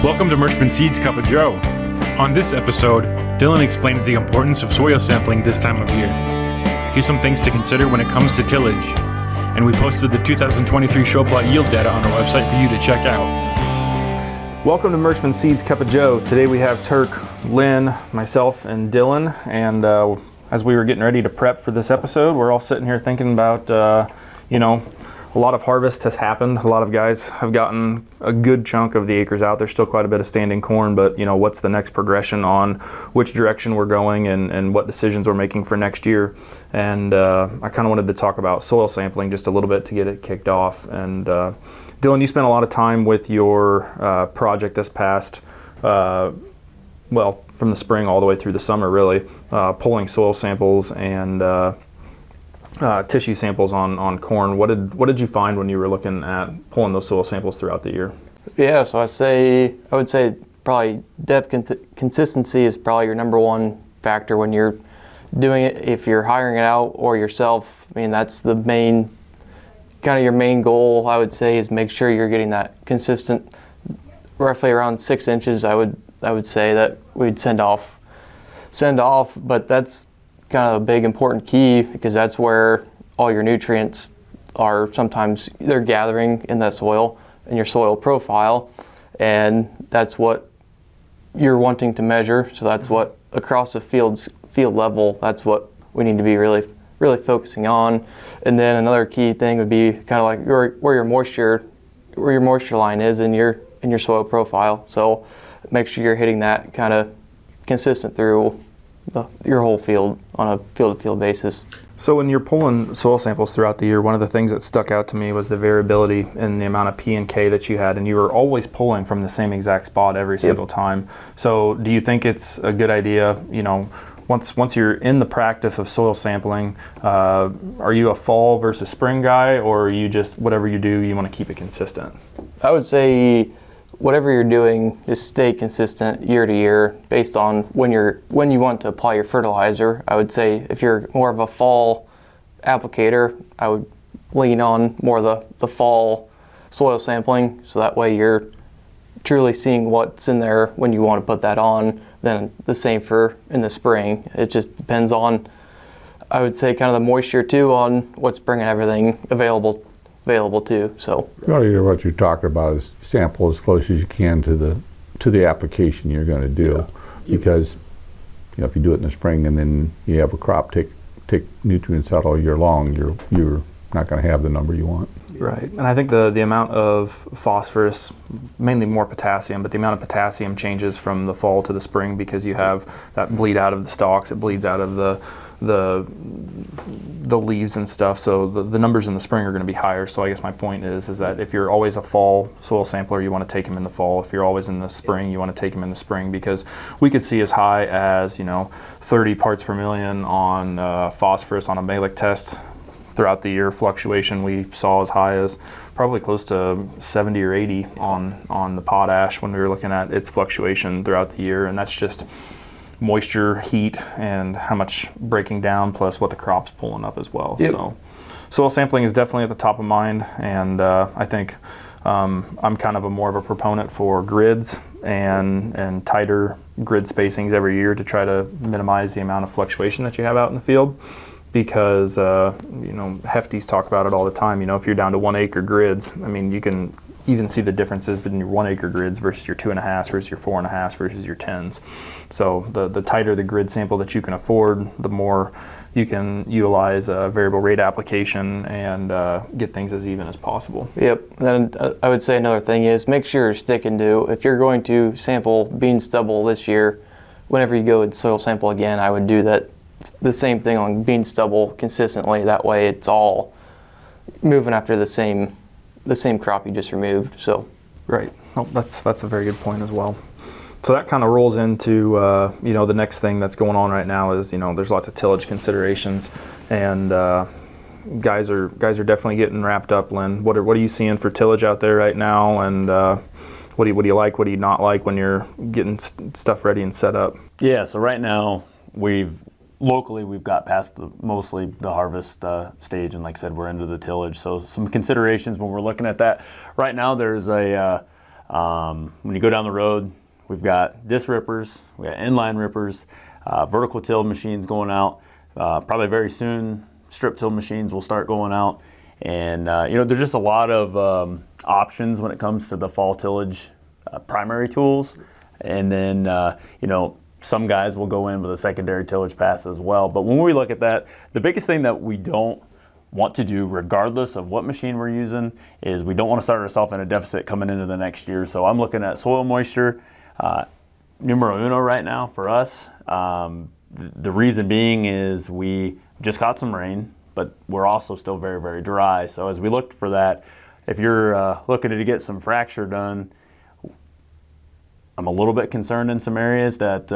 Welcome to Merchman Seeds Cup of Joe. On this episode, Dylan explains the importance of soil sampling this time of year. Here's some things to consider when it comes to tillage. And we posted the 2023 show plot yield data on our website for you to check out. Welcome to Merchman Seeds Cup of Joe. Today we have Turk, Lynn, myself, and Dylan. And as we were getting ready to prep for this episode, we're all sitting here thinking about, a lot of harvest has happened. A lot of guys have gotten a good chunk of the acres out. There's still quite a bit of standing corn, but what's the next progression on which direction we're going and what decisions we're making for next year. And I kind of wanted to talk about soil sampling just a little bit to get it kicked off. And Dylan, you spent a lot of time with your project this past, from the spring all the way through the summer, really, pulling soil samples and tissue samples on corn. What did you find when you were looking at pulling those soil samples throughout the year? Yeah, so I would say probably depth consistency is probably your number one factor when you're doing it. If you're hiring it out or yourself, I mean, that's the main, kind of your main goal, I would say, is make sure you're getting that consistent, roughly around 6 inches. I would say that we'd send off, but that's kind of a big important key, because that's where all your nutrients are. Sometimes they're gathering in that soil, in your soil profile, and that's what you're wanting to measure. So that's what across the field level, that's what we need to be really focusing on. And then another key thing would be kind of like where your moisture line is in your soil profile. So make sure you're hitting that kind of consistent through your whole field on a field-to-field basis. So when you're pulling soil samples throughout the year, one of the things that stuck out to me was the variability in the amount of P and K that you had, and you were always pulling from the same exact spot every single time. So do you think it's a good idea, once you're in the practice of soil sampling, are you a fall versus spring guy, or are you just, whatever you do, you want to keep it consistent? I would say whatever you're doing, just stay consistent year to year based on when you want to apply your fertilizer. I would say if you're more of a fall applicator, I would lean on more of the fall soil sampling, so that way you're truly seeing what's in there when you want to put that on. Then the same for in the spring. It just depends on, I would say, kind of the moisture too, on what's bringing everything available too. So really what you're talking about is sample as close as you can to the application you're going to do. Because if you do it in the spring and then you have a crop take nutrients out all year long, you're not going to have the number you want. Right, and I think the amount of phosphorus, mainly more potassium, but the amount of potassium changes from the fall to the spring because you have that bleed out of the stalks, it bleeds out of the leaves and stuff, so the numbers in the spring are going to be higher. So I guess my point is that if you're always a fall soil sampler, you want to take them in the fall. If you're always in the spring, you want to take them in the spring, because we could see as high as 30 parts per million on phosphorus on a Malic test throughout the year. Fluctuation we saw as high as probably close to 70 or 80 on the potash when we were looking at its fluctuation throughout the year, and that's just moisture, heat, and how much breaking down plus what the crop's pulling up as well. Yep. So soil sampling is definitely at the top of mind, and I think I'm kind of more of a proponent for grids and tighter grid spacings every year to try to minimize the amount of fluctuation that you have out in the field, because hefties talk about it all the time. If you're down to 1 acre grids, I mean, you can even see the differences between your 1 acre grids versus your 2.5 versus your 4.5 versus your 10s. So the tighter the grid sample that you can afford, the more you can utilize a variable rate application and get things as even as possible. Yep. Then I would say another thing is make sure you're sticking to, if you're going to sample bean stubble this year, whenever you go and soil sample again, I would do the same thing on bean stubble consistently. That way it's all moving after the same crop you just removed. So right. Oh, that's a very good point as well. So that kind of rolls into the next thing that's going on right now is there's lots of tillage considerations, and guys are definitely getting wrapped up. Lynn, what are you seeing for tillage out there right now, and what do you like, what do you not like when you're getting stuff ready and set up? Yeah, so right now we've got past mostly the harvest stage, and like I said, we're into the tillage. So some considerations when we're looking at that. Right now there's a When you go down the road, we've got disc rippers, we got inline rippers, vertical till machines going out. Probably very soon, strip till machines will start going out. And there's just a lot of options when it comes to the fall tillage primary tools. And then, some guys will go in with a secondary tillage pass as well. But when we look at that, the biggest thing that we don't want to do, regardless of what machine we're using, is we don't want to start ourselves in a deficit coming into the next year. So I'm looking at soil moisture, numero uno right now for us. The reason being is we just got some rain, but we're also still very, very dry. So as we look for that, if you're looking to get some fracture done, I'm a little bit concerned in some areas that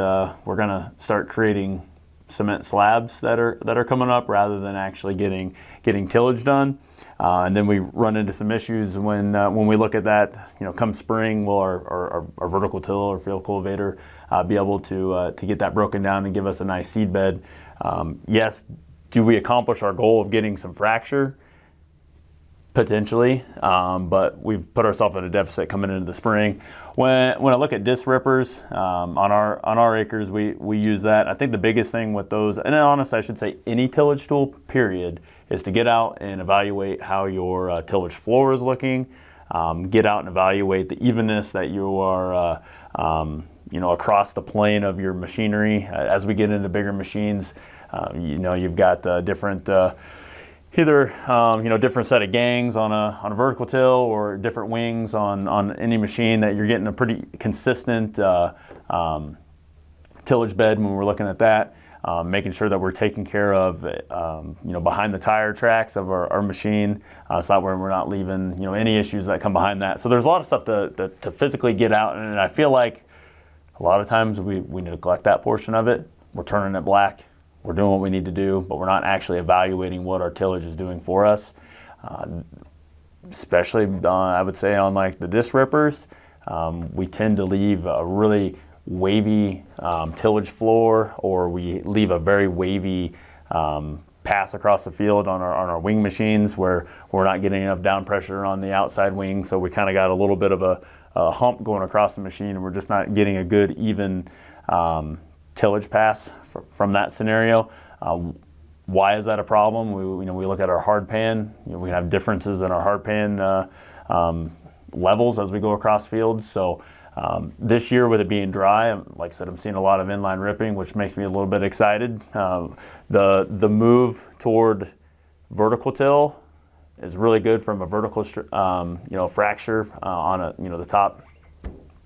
we're going to start creating cement slabs that are coming up rather than actually getting tillage done. And then we run into some issues when we look at that. Come spring, will our vertical till or field cultivator be able to get that broken down and give us a nice seed bed? Yes. Do we accomplish our goal of getting some fracture? Potentially, but we've put ourselves in a deficit coming into the spring. When I look at disc rippers on our acres, we use that. I think the biggest thing with those, and honestly, I should say any tillage tool, period, is to get out and evaluate how your tillage floor is looking. Get out and evaluate the evenness that you are, across the plane of your machinery. As we get into bigger machines, you've got different. Either different set of gangs on a vertical till or different wings on any machine, that you're getting a pretty consistent tillage bed when we're looking at that. Making sure that we're taking care of behind the tire tracks of our machine, so that we're not leaving any issues that come behind that. So there's a lot of stuff to physically get out, and I feel like a lot of times we neglect that portion of it. We're turning it black. We're doing what we need to do, but we're not actually evaluating what our tillage is doing for us. Especially, I would say, on like the disc rippers, we tend to leave a really wavy tillage floor, or we leave a very wavy pass across the field on our wing machines, where we're not getting enough down pressure on the outside wing. So we kind of got a little bit of a hump going across the machine, and we're just not getting a good even tillage pass from that scenario. Why is that a problem? We look at our hard pan. We have differences in our hard pan levels as we go across fields. So this year, with it being dry, like I said, I'm seeing a lot of inline ripping, which makes me a little bit excited. The move toward vertical till is really good from a vertical fracture on the top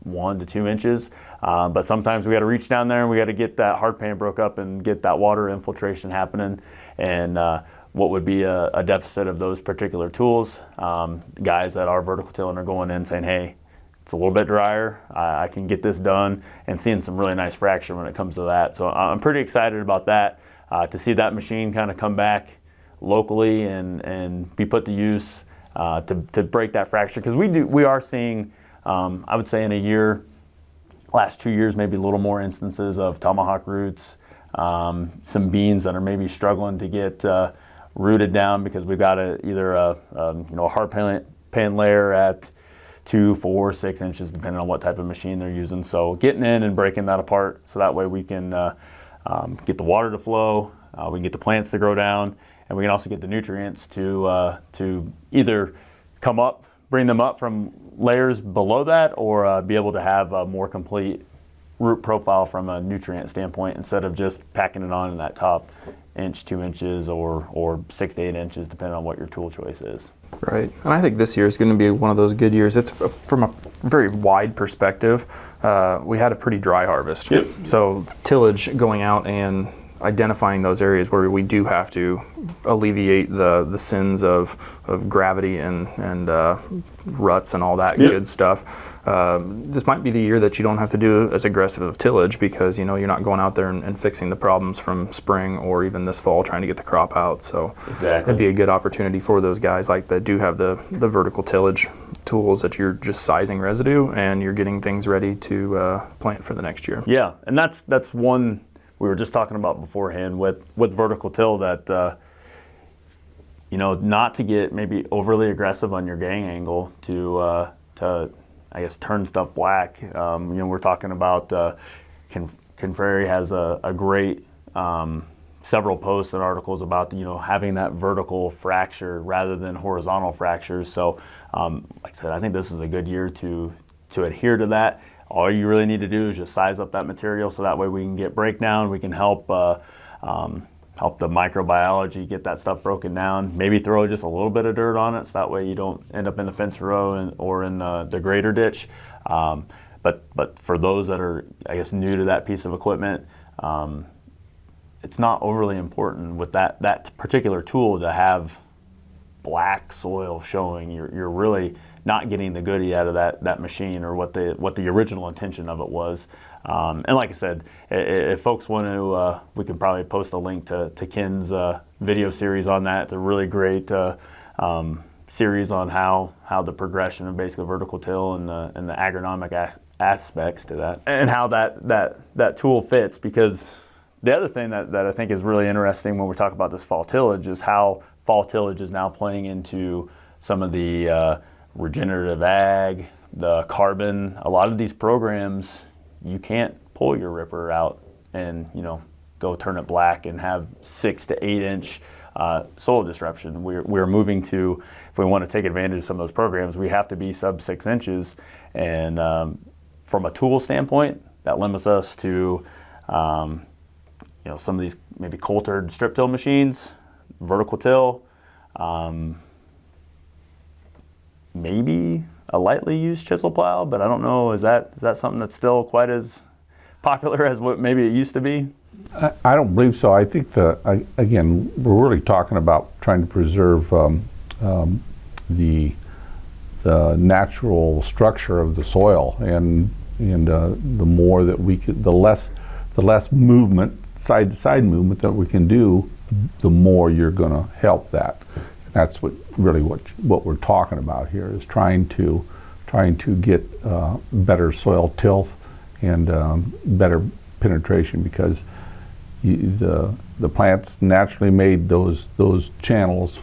1 to 2 inches, but sometimes we got to reach down there and we got to get that hard pan broke up and get that water infiltration happening. And what would be a deficit of those particular tools, guys that are vertical tilling are going in saying, hey, it's a little bit drier, I can get this done, and seeing some really nice fracture when it comes to that. So I'm pretty excited about that, to see that machine kind of come back locally and be put to use to break that fracture, because we are seeing, I would say in a year, last 2 years, maybe a little more instances of tomahawk roots, some beans that are maybe struggling to get rooted down because we've got either a hard pan layer at 2, 4, 6 inches, depending on what type of machine they're using. So getting in and breaking that apart, so that way we can get the water to flow, we can get the plants to grow down, and we can also get the nutrients to either come up, bring them up from layers below that, or be able to have a more complete root profile from a nutrient standpoint, instead of just packing it on in that top inch, 2 inches, or 6 to 8 inches, depending on what your tool choice is. Right, and I think this year is going to be one of those good years. It's from a very wide perspective. We had a pretty dry harvest. Yep. So tillage, going out and identifying those areas where we do have to alleviate the sins of gravity and ruts and all that Yep. good stuff. This might be the year that you don't have to do as aggressive of tillage, because you're not going out there and fixing the problems from spring or even this fall trying to get the crop out. So Exactly. it'd be a good opportunity for those guys like that do have the vertical tillage tools, that you're just sizing residue and you're getting things ready to plant for the next year. Yeah, and that's one we were just talking about beforehand with vertical till, that not to get maybe overly aggressive on your gang angle to I guess, turn stuff black. We're talking about Confrere has a great several posts and articles about having that vertical fracture rather than horizontal fractures. So, like I said, I think this is a good year to adhere to that. All you really need to do is just size up that material so that way we can get breakdown. We can help the microbiology get that stuff broken down. Maybe throw just a little bit of dirt on it so that way you don't end up in the fence row or in the grader ditch. But for those that are, I guess, new to that piece of equipment, it's not overly important with that particular tool to have black soil showing. You're really not getting the goodie out of that machine or what the original intention of it was. And like I said, if folks want to, we can probably post a link to Ken's video series on that. It's a really great series on how the progression of basically vertical till and the agronomic aspects to that, and how that tool fits. Because the other thing that I think is really interesting when we talk about this fall tillage is how fall tillage is now playing into some of the regenerative ag, the carbon. A lot of these programs, you can't pull your ripper out and go turn it black and have 6 to 8 inch soil disruption. We're moving to, if we want to take advantage of some of those programs, we have to be sub 6 inches. And from a tool standpoint, that limits us to some of these maybe coultered strip till machines, vertical till, maybe a lightly used chisel plow, but I don't know, is that something that's still quite as popular as what maybe it used to be? I don't believe so. I think again, we're really talking about trying to preserve the natural structure of the soil, and the more that we could, the less movement, side to side movement that we can do, the more you're going to help that. That's what we're talking about here, is trying to get better soil tilth and better penetration, because the plants naturally made those channels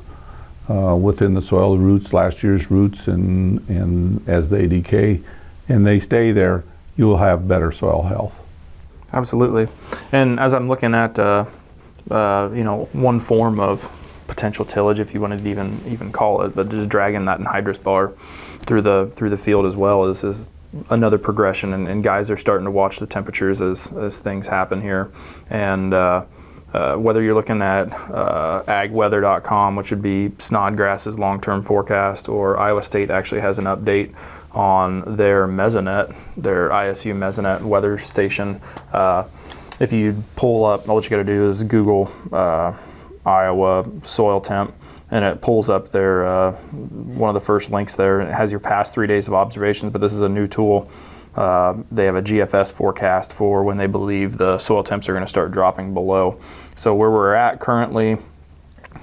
within the soil, the roots, last year's roots, and as they decay and they stay there, you'll have better soil health. Absolutely. And as I'm looking at one form of potential tillage, if you wanted to even call it, but just dragging that anhydrous bar through the field as well is another progression, and guys are starting to watch the temperatures as things happen here. And whether you're looking at agweather.com, which would be Snodgrass's long-term forecast, or Iowa State actually has an update on their Mesonet, their ISU Mesonet weather station. If you pull up, all you got to do is Google Iowa soil temp, and it pulls up their one of the first links there, and it has your past 3 days of observations. But this is a new tool. They have a GFS forecast for when they believe the soil temps are going to start dropping below. So where we're at currently,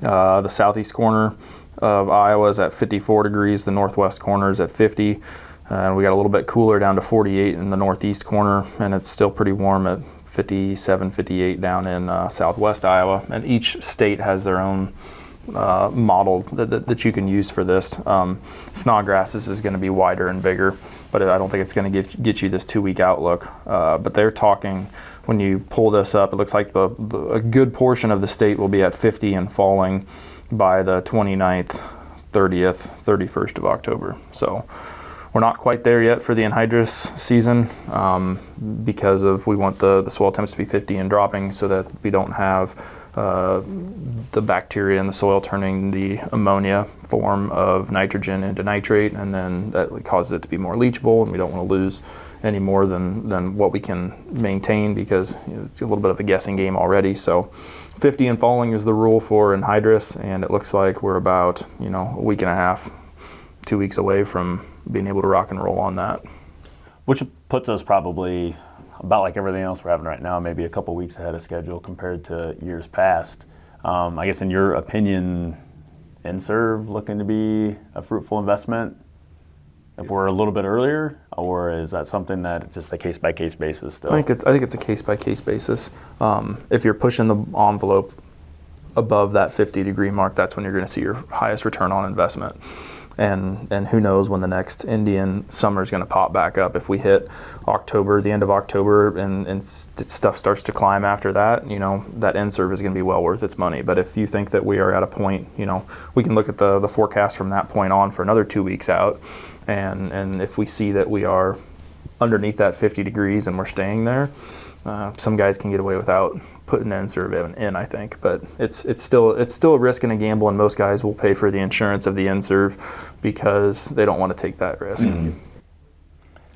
the southeast corner of Iowa is at 54 degrees, the northwest corner is at 50, and we got a little bit cooler down to 48 in the northeast corner, and it's still pretty warm at 57, 58 down in southwest Iowa. And each state has their own model that you can use for this. Snodgrass's is going to be wider and bigger, but I don't think it's going to get you this 2-week outlook. But they're talking, when you pull this up, it looks like a good portion of the state will be at 50 and falling by the 29th, 30th, 31st of October. So we're not quite there yet for the anhydrous season, because we want the soil temps to be 50 and dropping, so that we don't have the bacteria in the soil turning the ammonia form of nitrogen into nitrate, and then that causes it to be more leachable, and we don't want to lose any more than what we can maintain, because it's a little bit of a guessing game already. So 50 and falling is the rule for anhydrous, and it looks like we're about a week and a half, 2 weeks away from being able to rock and roll on that. Which puts us probably about like everything else we're having right now, maybe a couple weeks ahead of schedule compared to years past. I guess in your opinion, N-Serve looking to be a fruitful investment if we're a little bit earlier, or is that something that it's just a case-by-case basis still? I think it's a case-by-case basis. If you're pushing the envelope above that 50-degree mark, that's when you're going to see your highest return on investment. And who knows when the next Indian summer is going to pop back up. If we hit October, the end of October, and stuff starts to climb after that, that N-Serve is going to be well worth its money. But if you think that we are at a point, we can look at the forecast from that point on for another 2 weeks out. And if we see that we are underneath that 50 degrees and we're staying there, some guys can get away without putting N-Serve in, I think. But it's still a risk and a gamble, and most guys will pay for the insurance of the N-Serve because they don't want to take that risk. Mm-hmm.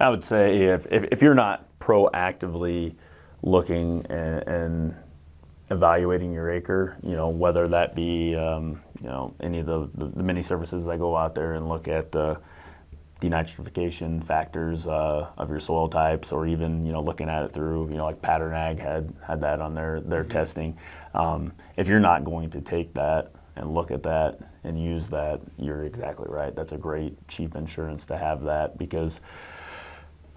I would say if you're not proactively looking and evaluating your acre, whether that be any of the mini services that go out there and look at denitrification factors of your soil types, or even looking at it through like Pattern Ag had that on their testing. If you're not going to take that and look at that and use that, you're exactly right. That's a great cheap insurance to have that, because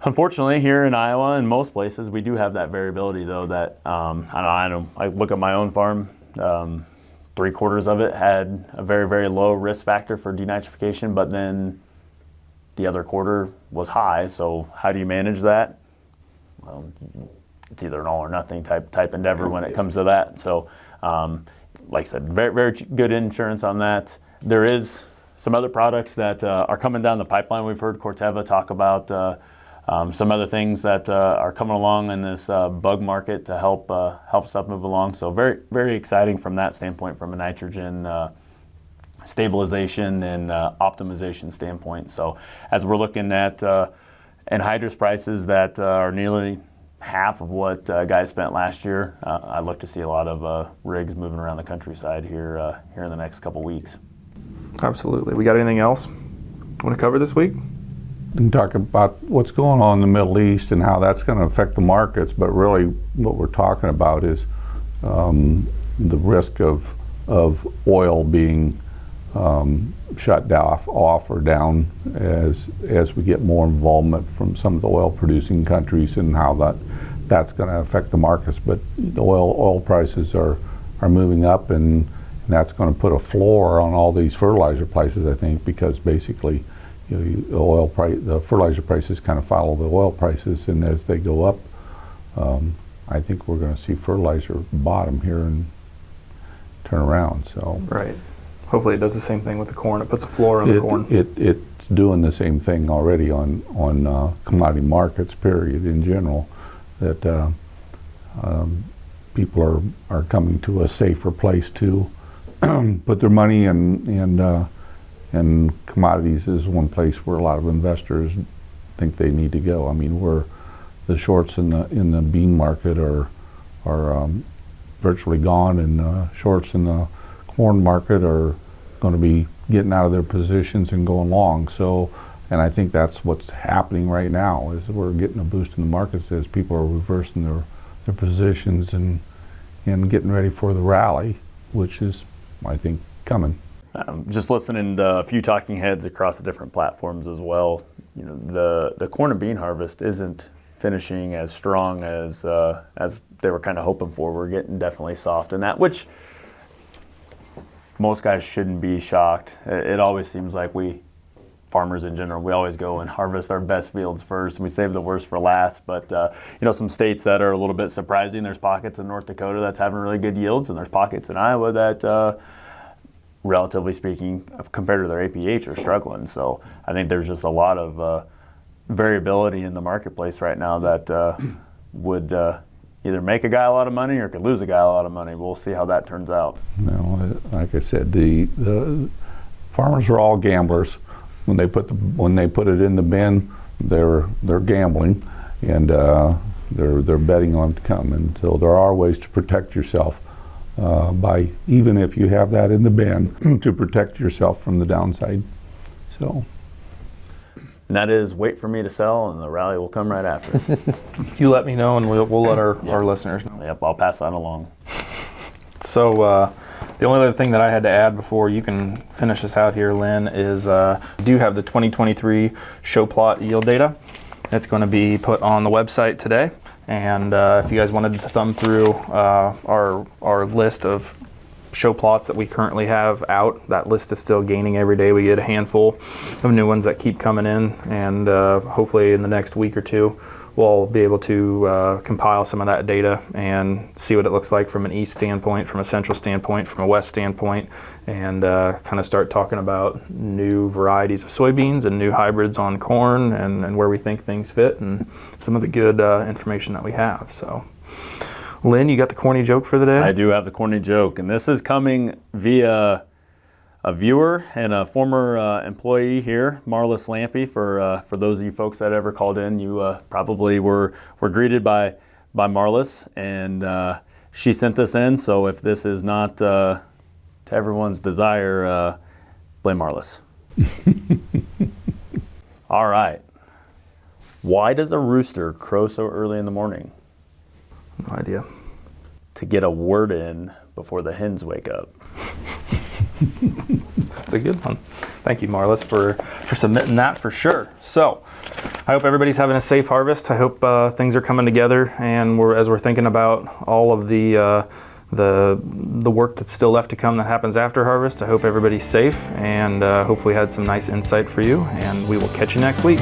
unfortunately here in Iowa and most places we do have that variability though. That I look at my own farm. 3/4 of it had a very, very low risk factor for denitrification, but then the other quarter was high. So how do you manage that? Well, it's either an all or nothing type endeavor when it comes to that. So, like I said, very, very good insurance on that. There is some other products that are coming down the pipeline. We've heard Corteva talk about some other things that are coming along in this bug market to help stuff move along. So very, very exciting from that standpoint, from a nitrogen stabilization and optimization standpoint. So as we're looking at anhydrous prices that are nearly half of what guys spent last year, I look to see a lot of rigs moving around the countryside here in the next couple weeks. Absolutely. We got anything else want to cover this week? And talk about what's going on in the Middle East and how that's going to affect the markets, but really what we're talking about is the risk of oil being shut off or down as we get more involvement from some of the oil producing countries, and how that's going to affect the markets. But the oil prices are moving up, and that's going to put a floor on all these fertilizer prices, I think, because basically the fertilizer prices kind of follow the oil prices, and as they go up, I think we're going to see fertilizer bottom here and turn around. So right. Hopefully it does the same thing with the corn. It puts a floor on the corn. It's doing the same thing already on commodity markets, period, in general, that people are coming to a safer place to put their money, and commodities is one place where a lot of investors think they need to go. I mean, the shorts in the bean market are virtually gone, and the shorts in the corn market are going to be getting out of their positions and going long. So, and I think that's what's happening right now, is we're getting a boost in the markets as people are reversing their positions and getting ready for the rally, which is, I think, coming. Just listening to a few talking heads across the different platforms as well, the corn and bean harvest isn't finishing as strong as they were kind of hoping for. We're getting definitely soft in that, which most guys shouldn't be shocked. It always seems like farmers in general, we always go and harvest our best fields first, and we save the worst for last. But some states that are a little bit surprising. There's pockets in North Dakota that's having really good yields, and there's pockets in Iowa that, relatively speaking, compared to their APH, are struggling. So I think there's just a lot of variability in the marketplace right now that would either make a guy a lot of money or could lose a guy a lot of money. We'll see how that turns out. Like I said, the farmers are all gamblers. When they put it in the bin, they're gambling, and they're betting on it to come. And so there are ways to protect yourself by, even if you have that in the bin, to protect yourself from the downside. So. And that is, wait for me to sell, and the rally will come right after. You let me know, and we'll let our listeners know. Yep, I'll pass that along. So the only other thing that I had to add before you can finish us out here, Lynn, is we do have the 2023 show plot yield data. It's going to be put on the website today. And if you guys wanted to thumb through our list of show plots that we currently have out. That list is still gaining every day. We get a handful of new ones that keep coming in, and hopefully in the next week or two we'll be able to compile some of that data and see what it looks like from an east standpoint, from a central standpoint, from a west standpoint, and kind of start talking about new varieties of soybeans and new hybrids on corn, and where we think things fit, and some of the good information that we have. So, Lynn, you got the corny joke for the day? I do have the corny joke, and this is coming via a viewer and a former employee here, Marlis Lampy. For those of you folks that ever called in, you probably were greeted by Marlis, and she sent this in. So if this is not to everyone's desire, blame Marlis. All right. Why does a rooster crow so early in the morning? No idea. To get a word in before the hens wake up. That's a good one. Thank you, Marlis, for submitting that for sure. So, I hope everybody's having a safe harvest. I hope things are coming together, and as we're thinking about all of the work that's still left to come that happens after harvest, I hope everybody's safe, and hopefully had some nice insight for you. And we will catch you next week.